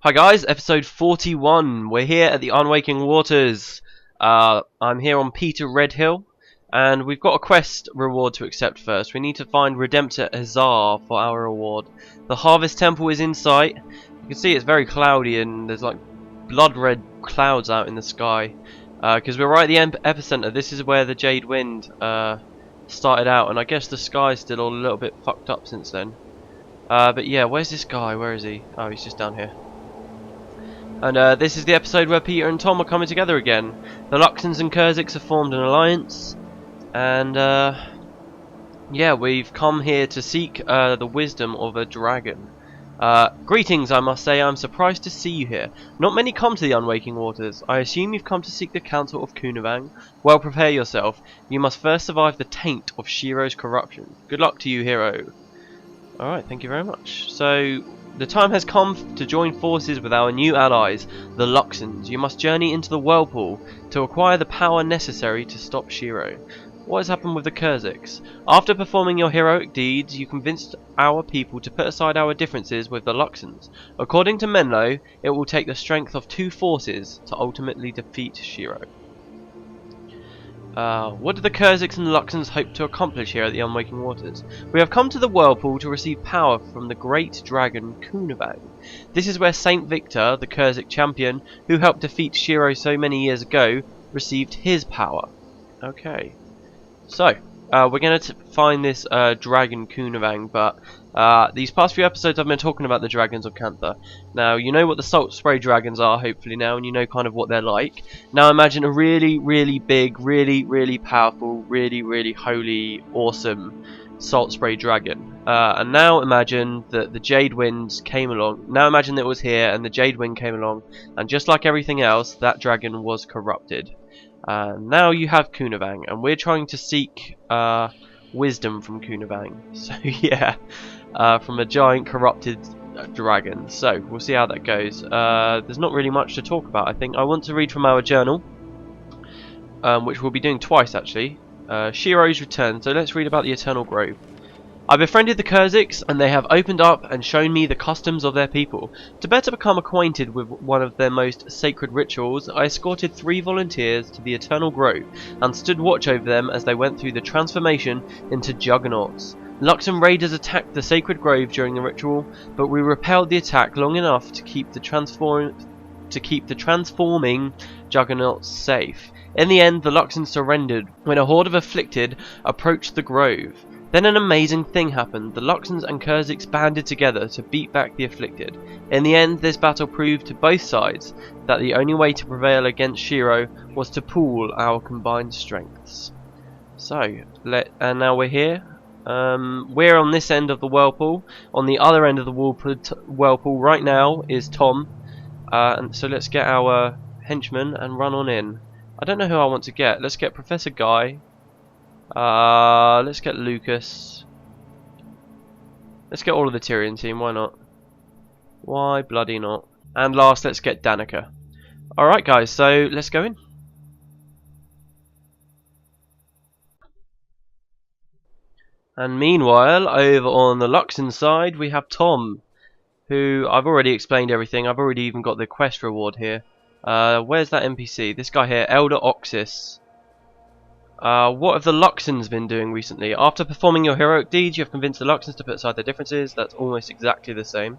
Hi guys, episode 41. We're here at the Unwaking Waters. I'm here on Peter Redhill, and we've got a quest reward to accept first. We need to find Redemptor Azar for our reward. The Harvest Temple is in sight. You can see it's very cloudy and there's like blood red clouds out in the sky. Because we're right at the epicenter. This is where the Jade Wind started out, and I guess the sky's still a little bit fucked up since then. But yeah, where's this guy? Where is he? Oh, he's just down here. And this is the episode where Peter and Tom are coming together again. The Luxons and Kurziks have formed an alliance, and yeah, we've come here to seek the wisdom of a dragon. Greetings, I must say. I'm surprised to see you here. Not many come to the Unwaking Waters. I assume you've come to seek the Council of Kuunavang. Well, prepare yourself. You must first survive the taint of Shiro's corruption. Good luck to you, hero. Alright, thank you very much. So, the time has come to join forces with our new allies, the Luxons. You must journey into the whirlpool to acquire the power necessary to stop Shiro. What has happened with the Kurziks? After performing your heroic deeds, you convinced our people to put aside our differences with the Luxons. According to Menlo, it will take the strength of two forces to ultimately defeat Shiro. What do the Kurziks and Luxons hope to accomplish here at the Unwaking Waters? We have come to the whirlpool to receive power from the great dragon Kuunavang. This is where Saint Victor, the Kurzik champion, who helped defeat Shiro so many years ago, received his power. Okay. So, we're going to find this dragon Kuunavang, but these past few episodes I've been talking about the dragons of Cantha. Now, you know what the salt spray dragons are, hopefully now, and you know kind of what they're like. Now imagine a really, really big, really, really powerful, really, really holy, awesome salt spray dragon. And now imagine that the Jade Wind came along. Now imagine that it was here, and the Jade Wind came along, and just like everything else, that dragon was corrupted. Now you have Kuunavang, and we're trying to seek wisdom from Kuunavang. So yeah, from a giant corrupted dragon. So we'll see how that goes. There's not really much to talk about, I think. I want to read from our journal, which we'll be doing twice actually. Shiro's return. So let's read about the Eternal Grove. I befriended the Kurziks, and they have opened up and shown me the customs of their people. To better become acquainted with one of their most sacred rituals, I escorted 3 volunteers to the Eternal Grove and stood watch over them as they went through the transformation into juggernauts. Luxon raiders attacked the sacred grove during the ritual, but we repelled the attack long enough to keep the transforming juggernauts safe. In the end, the Luxons surrendered when a horde of afflicted approached the grove. Then an amazing thing happened. The Luxons and Kurziks banded together to beat back the afflicted. In the end, this battle proved to both sides that the only way to prevail against Shiro was to pool our combined strengths. So, and now we're here. We're on this end of the whirlpool. On the other end of the whirlpool right now is Tom. And so let's get our henchman and run on in. I don't know who I want to get. Let's get Professor Guy. Let's get Lucas. Let's get all of the Tyrion team, why not? Why bloody not? And last, let's get Danica. Alright guys, so let's go in. And meanwhile, over on the Luxon side, we have Tom, who I've already explained everything. I've already even got the quest reward here. Where's that NPC? This guy here, Elder Oxys. What have the Luxons been doing recently? After performing your heroic deeds, you have convinced the Luxons to put aside their differences. That's almost exactly the same.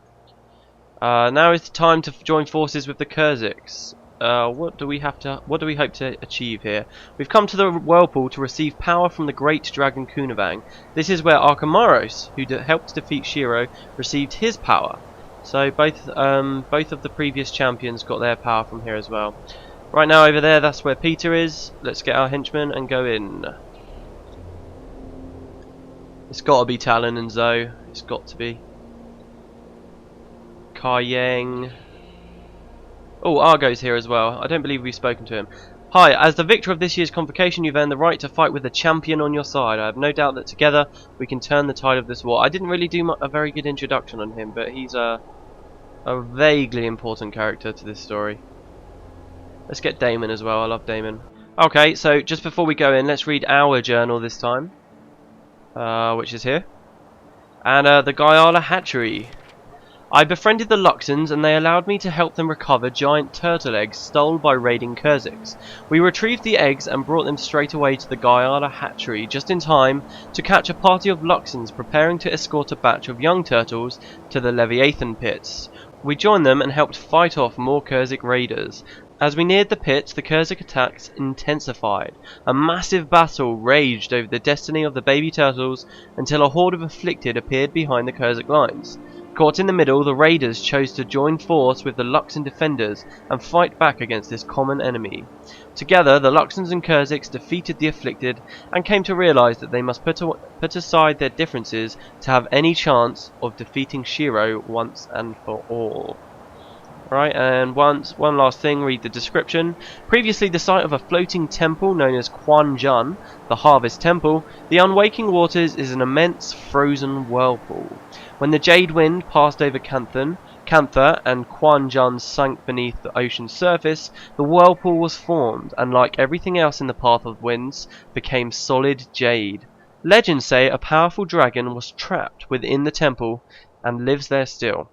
Now is the time to join forces with the Kurziks. What do we hope to achieve here? We've come to the whirlpool to receive power from the great dragon Kuunavang. This is where Archimaros, who helped defeat Shiro, received his power. So both of the previous champions got their power from here as well. Right now over there, that's where Peter is. Let's get our henchmen and go in. It's got to be Talon and Zoe. It's got to be. Kai Yang. Oh, Argo's here as well. I don't believe we've spoken to him. Hi, as the victor of this year's convocation, you've earned the right to fight with the champion on your side. I have no doubt that together we can turn the tide of this war. I didn't really do a very good introduction on him, but he's a vaguely important character to this story. Let's get Damon as well. I love Damon. Okay, so just before we go in, let's read our journal this time, which is here. And the Guyala Hatchery. I befriended the Luxons and they allowed me to help them recover giant turtle eggs stolen by raiding Kurziks. We retrieved the eggs and brought them straight away to the Guyana hatchery just in time to catch a party of Luxons preparing to escort a batch of young turtles to the Leviathan pits. We joined them and helped fight off more Kurzik raiders. As we neared the pits, the Kurzik attacks intensified. A massive battle raged over the destiny of the baby turtles until a horde of afflicted appeared behind the Kurzik lines. Caught in the middle, the raiders chose to join force with the Luxon defenders and fight back against this common enemy. Together, the Luxons and Kurziks defeated the afflicted and came to realize that they must put aside their differences to have any chance of defeating Shiro once and for all. Right, and one last thing, read the description. Previously the site of a floating temple known as Kuan, the Harvest Temple, the unwaking waters is an immense frozen whirlpool. When the Jade Wind passed over Cantha and Kuan sank beneath the ocean's surface, the whirlpool was formed, and like everything else in the path of winds, became solid jade. Legends say a powerful dragon was trapped within the temple and lives there still.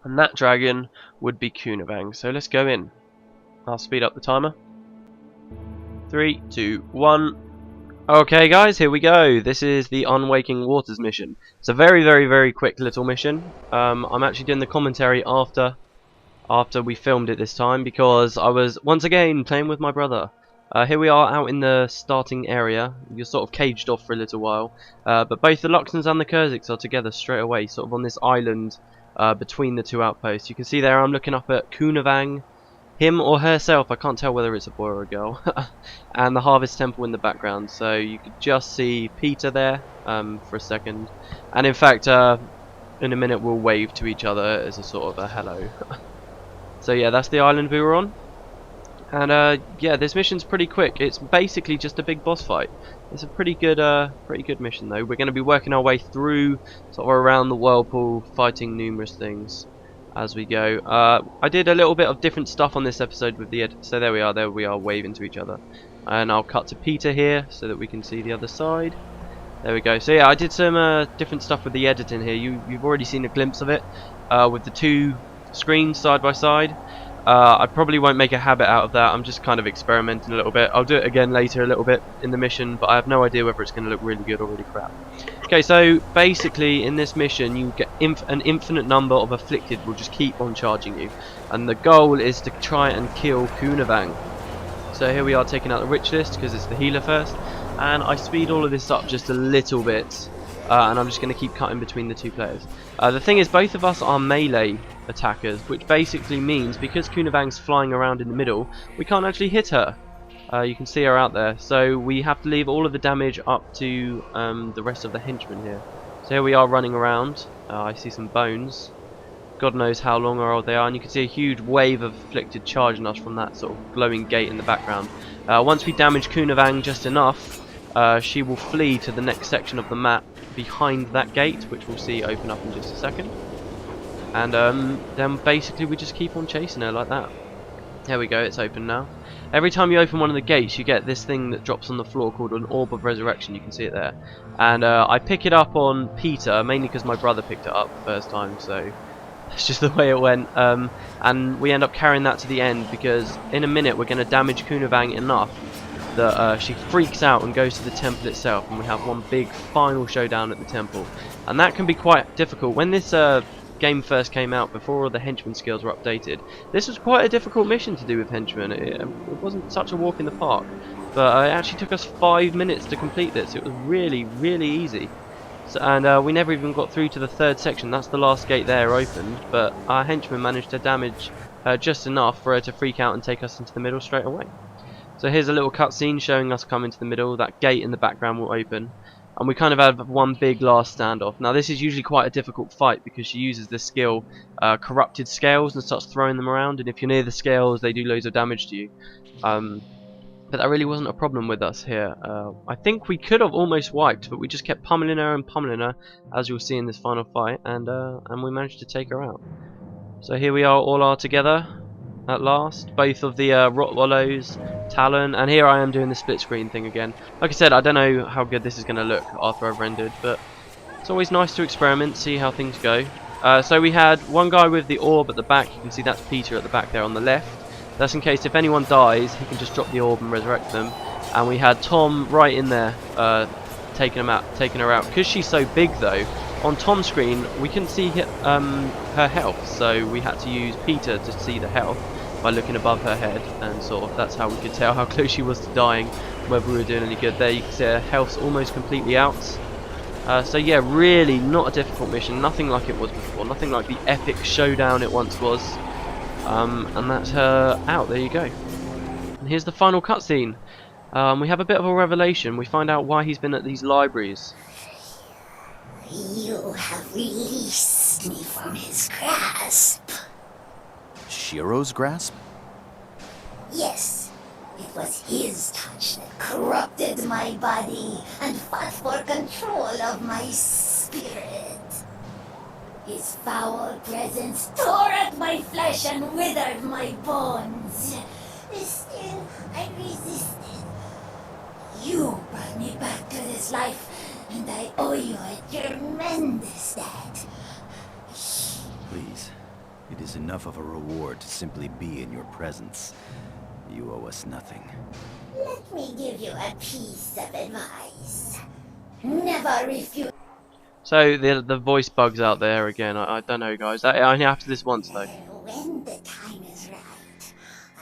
And that dragon would be Kuunavang. So let's go in. I'll speed up the timer. 3, 2, 1. Okay guys, here we go. This is the Unwaking Waters mission. It's a very quick little mission. I'm actually doing the commentary after we filmed it this time because I was once again playing with my brother. Here we are out in the starting area. You're sort of caged off for a little while. But both the Luxons and the Kurziks are together straight away, sort of on this island between the two outposts. You can see there I'm looking up at Kuunavang, him or herself, I can't tell whether it's a boy or a girl, and the Harvest Temple in the background. So you could just see Peter there for a second, and in fact in a minute we'll wave to each other as a sort of a hello. So yeah, that's the island we were on. And yeah, this mission's pretty quick. It's basically just a big boss fight. It's a pretty good mission though. We're going to be working our way through, sort of around the whirlpool, fighting numerous things as we go. I did a little bit of different stuff on this episode with the edit. So there we are waving to each other. And I'll cut to Peter here so that we can see the other side. There we go. So yeah, I did some different stuff with the editing here. You've already seen a glimpse of it with the two screens side by side. I probably won't make a habit out of that. I'm just kind of experimenting a little bit. I'll do it again later a little bit in the mission, but I have no idea whether it's going to look really good or really crap. Okay, so basically in this mission you get an infinite number of afflicted will just keep on charging you, and the goal is to try and kill Kuunavang. So here we are taking out the rich list because it's the healer first, and I speed all of this up just a little bit, and I'm just going to keep cutting between the two players. The thing is, both of us are melee attackers, which basically means because Kuunavang's flying around in the middle, we can't actually hit her. You can see her out there, so we have to leave all of the damage up to the rest of the henchmen here. So here we are running around. I see some bones. God knows how long or old they are, and you can see a huge wave of afflicted charging us from that sort of glowing gate in the background. Once we damage Kuunavang just enough, she will flee to the next section of the map behind that gate, which we'll see open up in just a second. And then basically we just keep on chasing her like that. There we go, it's open now. Every time you open one of the gates you get this thing that drops on the floor called an Orb of Resurrection. You can see it there. And I pick it up on Peter, mainly because my brother picked it up the first time, so that's just the way it went. And we end up carrying that to the end because in a minute we're going to damage Kuunavang enough that she freaks out and goes to the temple itself, and we have one big final showdown at the temple. And that can be quite difficult. When this game first came out, before all the henchman skills were updated, this was quite a difficult mission to do with henchmen. It wasn't such a walk in the park, but it actually took us 5 minutes to complete this. It was really easy. So, and we never even got through to the third section. That's the last gate there opened, but our henchman managed to damage just enough for her to freak out and take us into the middle straight away. So here's a little cutscene showing us coming to the middle. That gate in the background will open, and we kind of have one big last standoff. Now this is usually quite a difficult fight because she uses the skill Corrupted Scales and starts throwing them around, and if you're near the scales they do loads of damage to you. But that really wasn't a problem with us here. I think we could have almost wiped, but we just kept pummeling her, as you'll see in this final fight, and we managed to take her out. So here we are together at last. Both of the Rottweilos, Talon, and here I am doing the split screen thing again. Like I said, I don't know how good this is going to look after I've rendered, but it's always nice to experiment, see how things go. So we had one guy with the orb at the back. You can see that's Peter at the back there on the left. That's in case if anyone dies, he can just drop the orb and resurrect them. And we had Tom right in there, taking her out. Because she's so big though, on Tom's screen we couldn't see her health, so we had to use Peter to see the health by looking above her head, and sort of that's how we could tell how close she was to dying, whether we were doing any good. There you can see her health's almost completely out. So yeah, really not a difficult mission, nothing like it was before, nothing like the epic showdown it once was. And that's her out, there you go. And here's the final cutscene. We have a bit of a revelation. We find out why he's been at these libraries. You have released me from his grasp. Shiro's grasp? Yes, it was his touch that corrupted my body and fought for control of my spirit. His foul presence tore at my flesh and withered my bones. Still, I resisted. You brought me back to this life, and I owe you a tremendous debt. Please, it is enough of a reward to simply be in your presence. You owe us nothing. Let me give you a piece of advice. Never refuse. So the voice bugs out there again. I don't know, guys. I only have to this once though. When the time is right,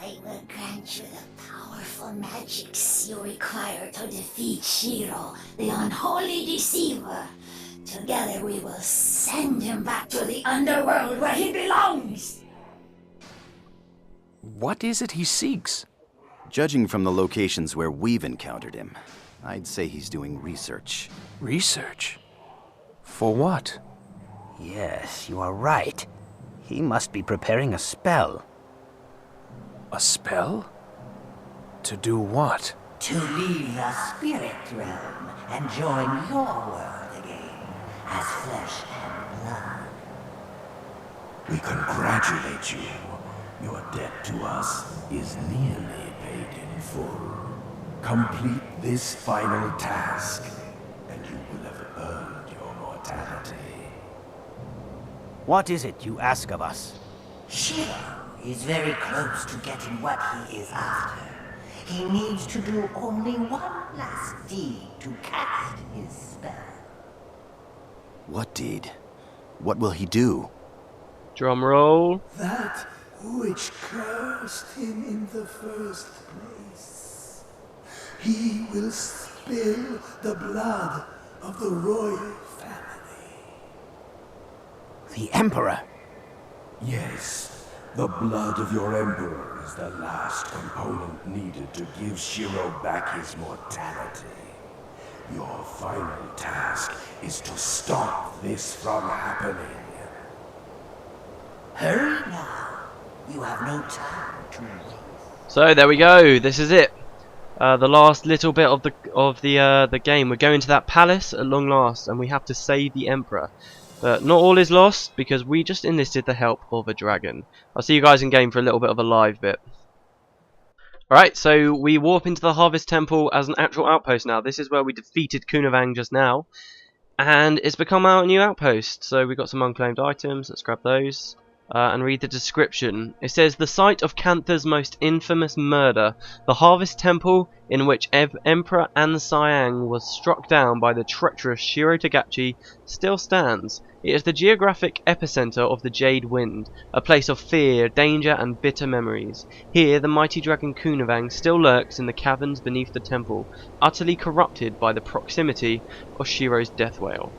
I will grant you the powerful magics you require to defeat Shiro, the unholy deceiver. Together we will send him back to the underworld where he belongs. What is it he seeks? Judging from the locations where we've encountered him, I'd say he's doing research. Research? For what? Yes, you are right. He must be preparing a spell. A spell? To do what? To leave the spirit realm and join your world again as flesh and blood. We congratulate you. Your debt to us is nearly paid in full. Complete this final task, and you will have earned your mortality. What is it you ask of us? Shiro is very close to getting what he is after. He needs to do only one last deed to cast his spell. What deed? What will he do? Drum roll. That which cursed him in the first place. He will spill the blood of the royal family. The Emperor? Yes, the blood of your Emperor is the last component needed to give Shiro back his mortality. Your final task is to stop this from happening. Hurry now. You have no time to wait. So there we go. This is it. The last little bit of the game. We're going to that palace at long last, and we have to save the Emperor. But not all is lost, because we just enlisted the help of a dragon. I'll see you guys in game for a little bit of a live bit. Alright, so we warp into the Harvest Temple as an actual outpost now. This is where we defeated Kuunavang just now, and it's become our new outpost. So we've got some unclaimed items. Let's grab those. And read the description. It says, the site of Cantha's most infamous murder, the Harvest Temple in which Emperor Angsiyan was struck down by the treacherous Shiro Tagachi, still stands. It is the geographic epicenter of the Jade Wind, a place of fear, danger and bitter memories. Here the mighty dragon Kuunavang still lurks in the caverns beneath the temple, utterly corrupted by the proximity of Shiro's death wail.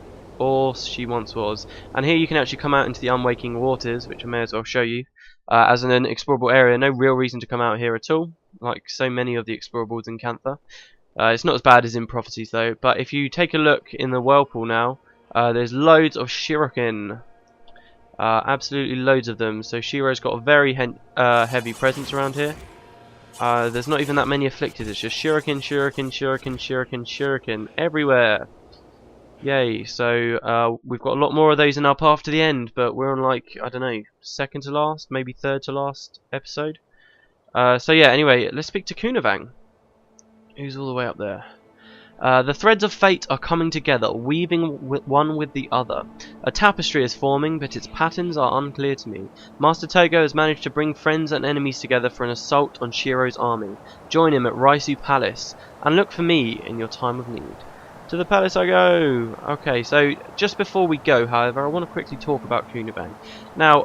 Or she once was. And here you can actually come out into the unwaking waters, which I may as well show you, as an explorable area. No real reason to come out here at all, like so many of the explorables in Cantha. It's not as bad as in Prophecies though, but if you take a look in the whirlpool now, there's loads of shuriken. Absolutely loads of them. So Shiro's got a very heavy presence around here. There's not even that many afflicted, it's just shuriken, shuriken, shuriken, shuriken, shuriken everywhere. Yay, so we've got a lot more of those in our path to the end, but we're on like, I don't know, second to last, maybe third to last episode. So yeah, anyway, let's speak to Kuunavang, who's all the way up there. The threads of fate are coming together, weaving one with the other. A tapestry is forming, but its patterns are unclear to me. Master Togo has managed to bring friends and enemies together for an assault on Shiro's army. Join him at Raisu Palace, and look for me in your time of need. To the palace I go! Okay, so just before we go, however, I want to quickly talk about Kuunavang. Now,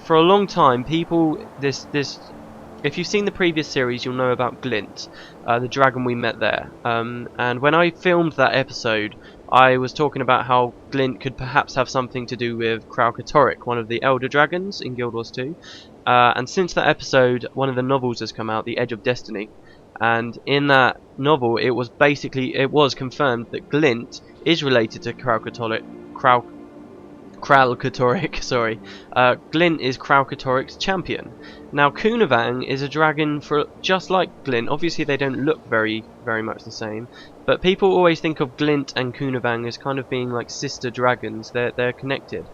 for a long time, people, if you've seen the previous series, you'll know about Glint, the dragon we met there. And when I filmed that episode, I was talking about how Glint could perhaps have something to do with Kralkatorrik, one of the Elder Dragons in Guild Wars 2. And since that episode, one of the novels has come out, The Edge of Destiny. And in that novel, it was confirmed that Glint is related to Kralkatorrik. Sorry. Glint is Kralkatorrik's champion. Now, Kuunavang is a dragon just like Glint. Obviously, they don't look very much the same, but people always think of Glint and Kuunavang as kind of being like sister dragons. They're connected.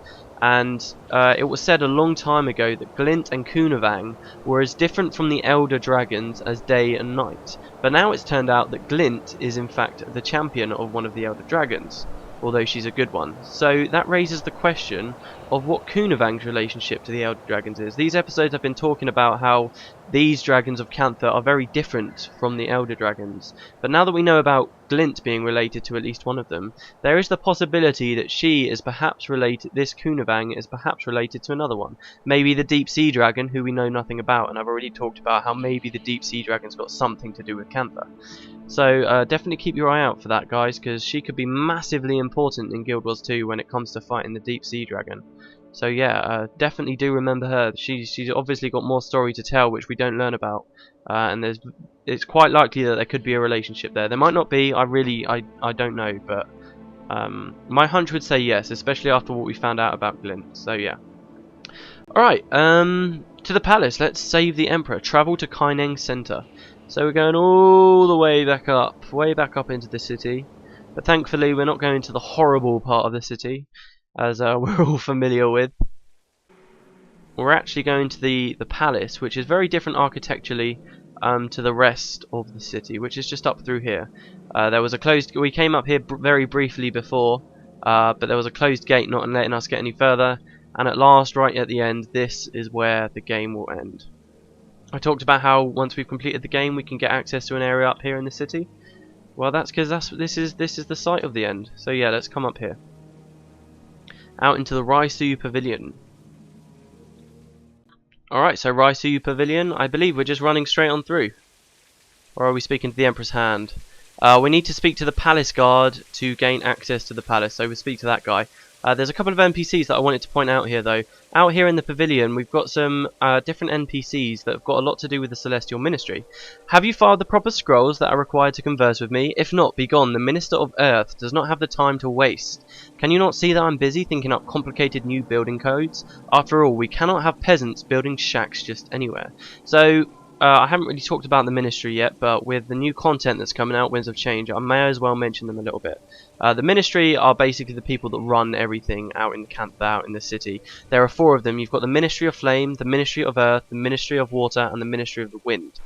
And it was said a long time ago that Glint and Kuunavang were as different from the Elder Dragons as day and night. But now it's turned out that Glint is in fact the champion of one of the Elder Dragons, although she's a good one. So that raises the question of what Kuunavang's relationship to the Elder Dragons is. These episodes have been talking about how these dragons of Cantha are very different from the Elder Dragons. But now that we know about Glint being related to at least one of them, there is the possibility that she is perhaps related, this Kuunavang is perhaps related to another one. Maybe the Deep Sea Dragon, who we know nothing about, and I've already talked about how maybe the Deep Sea Dragon's got something to do with Cantha. So definitely keep your eye out for that, guys, because she could be massively important in Guild Wars 2 when it comes to fighting the Deep Sea Dragon. So yeah, definitely do remember her. She's obviously got more story to tell, which we don't learn about, and it's quite likely that there could be a relationship there. There might not be. I don't know, but my hunch would say yes, especially after what we found out about Glint. So yeah. All right, to the palace. Let's save the Emperor. Travel to Kaineng Center. So we're going all the way back up into the city. But thankfully, we're not going to the horrible part of the city, as we're all familiar with. We're actually going to the palace, which is very different architecturally to the rest of the city, which is just up through here. There was a closed. We came up here very briefly before, but there was a closed gate not letting us get any further. And at last, right at the end, this is where the game will end. I talked about how once we've completed the game, we can get access to an area up here in the city. Well, that's because this is the site of the end. So yeah, let's come up here. Out into the Raisu Pavilion. Alright, so Raisu Pavilion, I believe we're just running straight on through. Or are we speaking to the Emperor's Hand? We need to speak to the Palace Guard to gain access to the palace, so we'll speak to that guy. There's a couple of NPCs that I wanted to point out here though. Out here in the pavilion we've got some different NPCs that have got a lot to do with the Celestial Ministry. Have you filed the proper scrolls that are required to converse with me? If not, begone. The Minister of Earth does not have the time to waste. Can you not see that I'm busy thinking up complicated new building codes? After all, we cannot have peasants building shacks just anywhere. So I haven't really talked about the Ministry yet, but with the new content that's coming out, Winds of Change, I may as well mention them a little bit. The Ministry are basically the people that run everything out in Cantha, out in the city. There are 4 of them. You've got the Ministry of Flame, the Ministry of Earth, the Ministry of Water, and the Ministry of the Wind.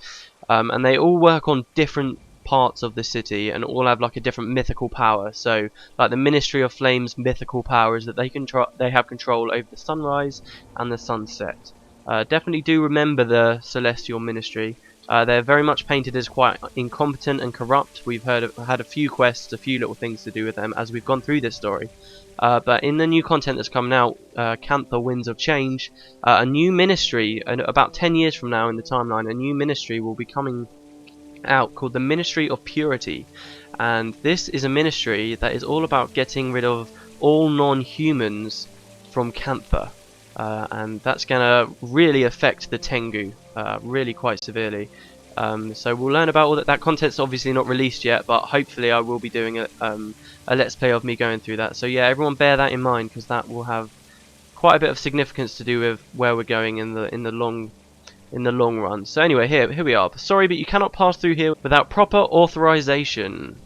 And they all work on different parts of the city and all have like a different mythical power. So like the Ministry of Flame's mythical power is that they have control over the sunrise and the sunset. Definitely do remember the Celestial Ministry. They're very much painted as quite incompetent and corrupt. We've had a few quests, a few little things to do with them as we've gone through this story. But in the new content that's coming out, Cantha Winds of Change, a new ministry, about 10 years from now in the timeline, a new ministry will be coming out called the Ministry of Purity. And this is a ministry that is all about getting rid of all non-humans from Cantha. And that's going to really affect the Tengu, really quite severely. So we'll learn about all that. That content's obviously not released yet, but hopefully I will be doing a let's play of me going through that. So yeah, everyone bear that in mind, because that will have quite a bit of significance to do with where we're going in the long run. So anyway, here we are. Sorry, but you cannot pass through here without proper authorization.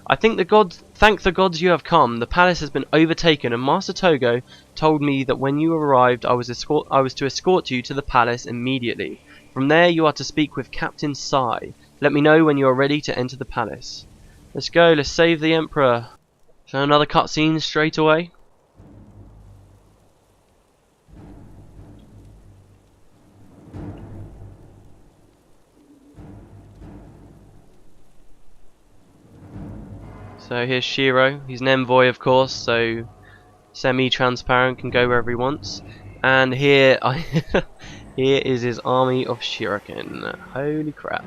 I thank the gods you have come. The palace has been overtaken, and Master Togo told me that when you arrived, I was to escort you to the palace immediately. From there, you are to speak with Captain Sai. Let me know when you are ready to enter the palace. Let's go, let's save the Emperor. So another cutscene straight away. So here's Shiro. He's an envoy, of course, so semi-transparent, can go wherever he wants. And here, here is his army of shuriken. Holy crap!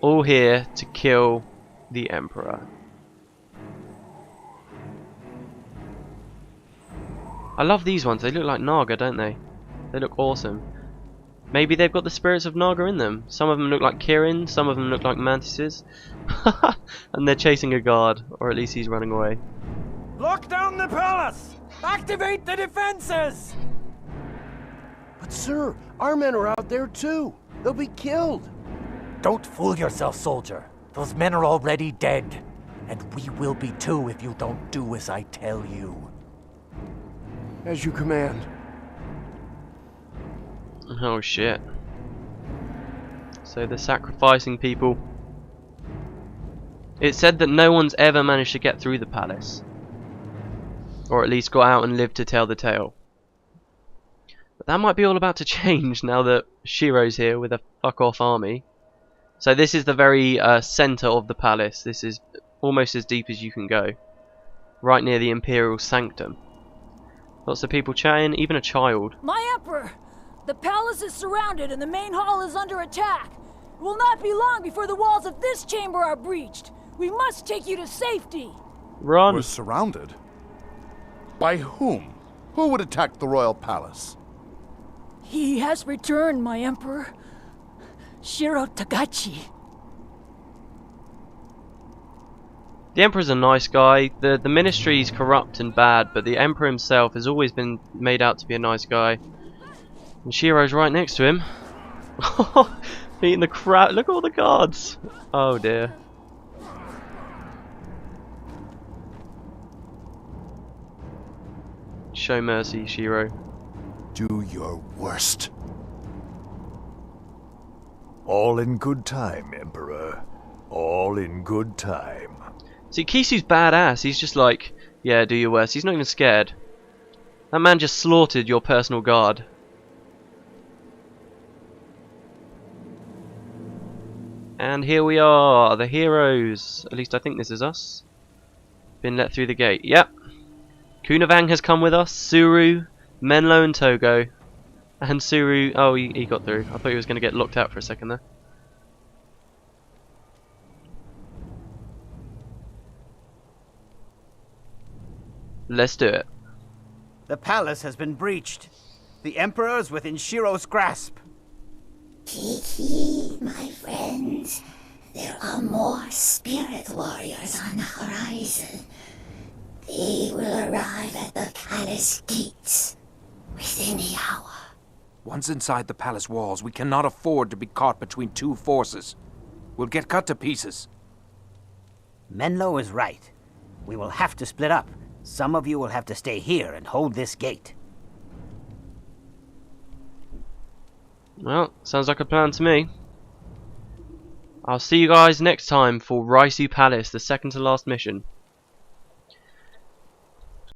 All here to kill the Emperor. I love these ones. They look like Naga, don't they? They look awesome. Maybe they've got the spirits of Naga in them. Some of them look like Kirin, some of them look like mantises. And they're chasing a guard, or at least he's running away. Lock down the palace! Activate the defenses! But sir, our men are out there too. They'll be killed. Don't fool yourself, soldier. Those men are already dead. And we will be too if you don't do as I tell you. As you command. Oh shit. So they're sacrificing people. It said that no one's ever managed to get through the palace. Or at least got out and lived to tell the tale. But that might be all about to change now that Shiro's here with a fuck off army. So this is the very centre of the palace. This is almost as deep as you can go. Right near the Imperial Sanctum. Lots of people chatting, even a child. My Emperor! The palace is surrounded and the main hall is under attack. It will not be long before the walls of this chamber are breached. We must take you to safety. Run! We're surrounded? By whom? Who would attack the royal palace? He has returned, my Emperor. Shiro Tagachi. The Emperor's a nice guy. The ministry's corrupt and bad, but the Emperor himself has always been made out to be a nice guy. And Shiro's right next to him. Beating the crap. Look at all the guards. Oh dear. Show mercy, Shiro. Do your worst. All in good time, Emperor. All in good time. See, Kisu's badass. He's just like, yeah, do your worst. He's not even scared. That man just slaughtered your personal guard. And here we are, the heroes. At least I think this is us. Been let through the gate. Yep. Kuunavang has come with us. Suru, Menlo and Togo. And Suru... Oh, he got through. I thought he was going to get locked out for a second there. Let's do it. The palace has been breached. The Emperor is within Shiro's grasp. Take heed, my friends. There are more spirit warriors on the horizon. They will arrive at the palace gates within the hour. Once inside the palace walls, we cannot afford to be caught between two forces. We'll get cut to pieces. Menlo is right. We will have to split up. Some of you will have to stay here and hold this gate. Well, sounds like a plan to me. I'll see you guys next time for Raisu Palace, the second to last mission.